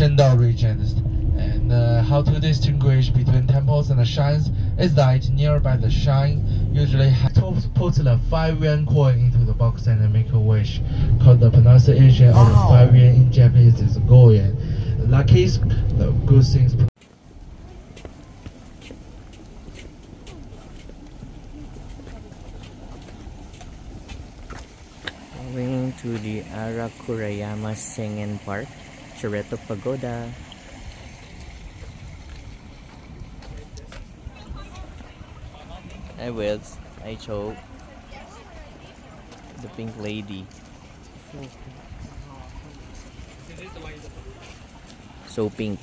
Shendo regions. And how to distinguish between temples and shrines is that nearby the shrine usually put the 5 yuan coin into the box and make a wish. Called the pronunciation of the 5 yuan in Japanese is goyen. Lucky, the good things. Going to the Arakurayama Sengen Park, Churetto Pagoda. I will. I chose the pink lady. So pink.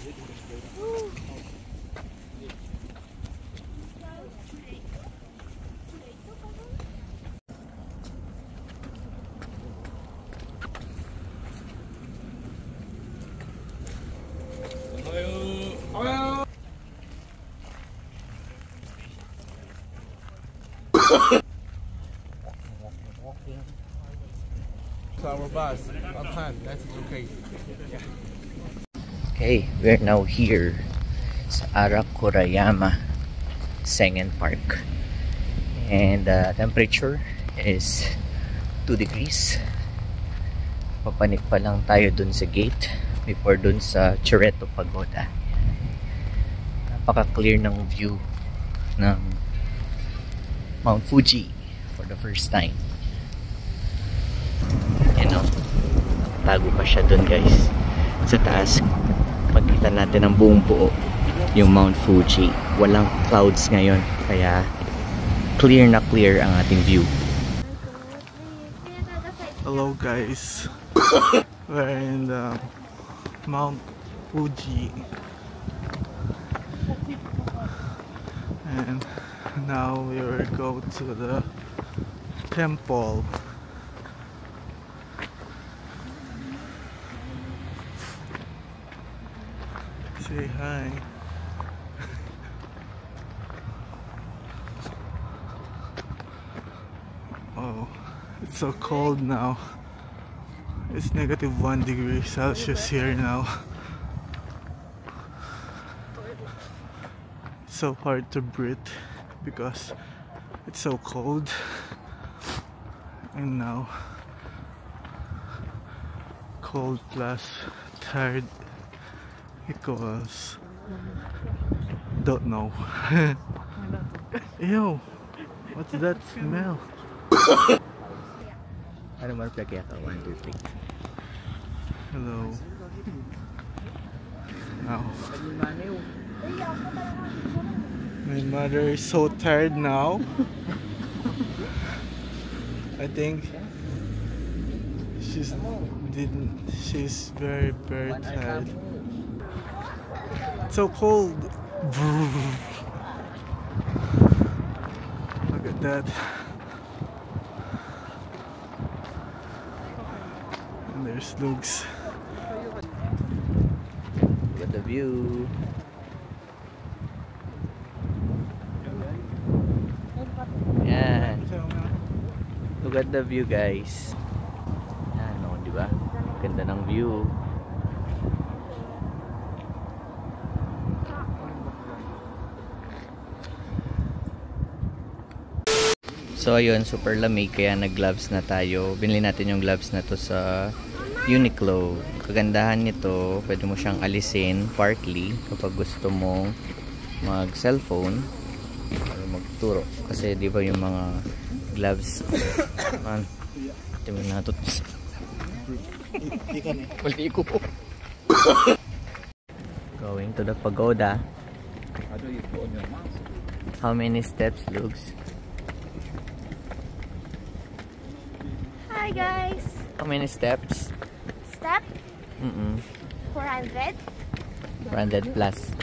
Our bus on time, that's okay. Okay, we're now here sa Arakurayama Sengen Park. And the temperature is 2 degrees. Papanik pa lang tayo dun sa gate before dun sa Churetto Pagoda. Napaka-clear ng view ng Mount Fuji for the first time. You know, tago pa siya dun guys. Sa taas, makita natin ang buong buo yung Mount Fuji. Walang clouds ngayon, kaya clear na clear ang ating view. Hello guys, we're in the Mount Fuji and now we will go to the temple. Say hi. Oh, it's so cold now. It's -1 degree Celsius here now. It's so hard to breathe because it's so cold. And now cold plus tired equals don't know. Ew, what's that smell? Ano man plagya ka? 1, 2, 3. Hello. Now my mother is so tired now. I think she's very tired. It's so cold. Look at that. And there's Lugs. Look at the view. Yan. Look at the view guys. Yan o, di ba? Ganda ng view. So ayun, super lamig kaya nag-gloves na tayo. Binili natin yung gloves na to sa Uniqlo. Kagandahan nito, pwede mo siyang alisin partly kapag gusto mo mag-cellphone or magturo. Kasi di ba yung mga gloves man, ito mo natot. Going to the pagoda. How many steps, Lugs? Hi guys. How many steps? Step 400. 400 plus.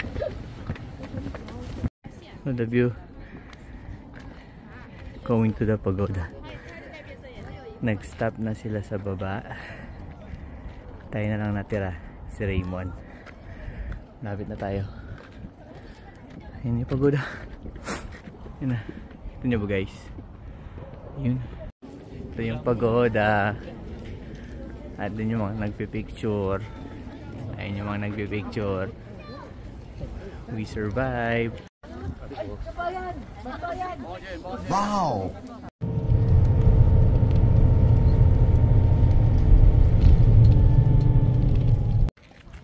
So the view. Going to the pagoda. Nag-stop na sila sa baba. Tayo na lang natira. Si Raymond. Lapit na tayo. Ayun yung pagoda. Yun na. Ito nyo ba guys? Yun. Ito yung pagoda. At dun yung mga nagpipicture. Ayun yung mga nagbe-picture. We survived. Wow!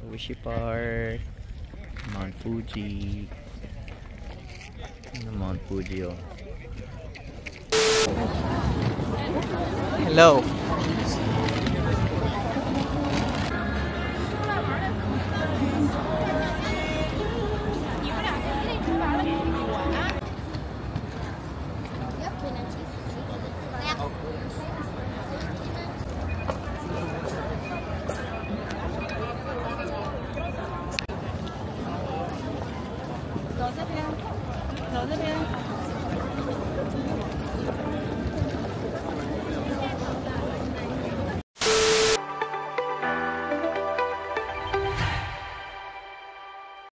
Wishi Park. Mount Fuji. Mount Fuji, oh. Hello.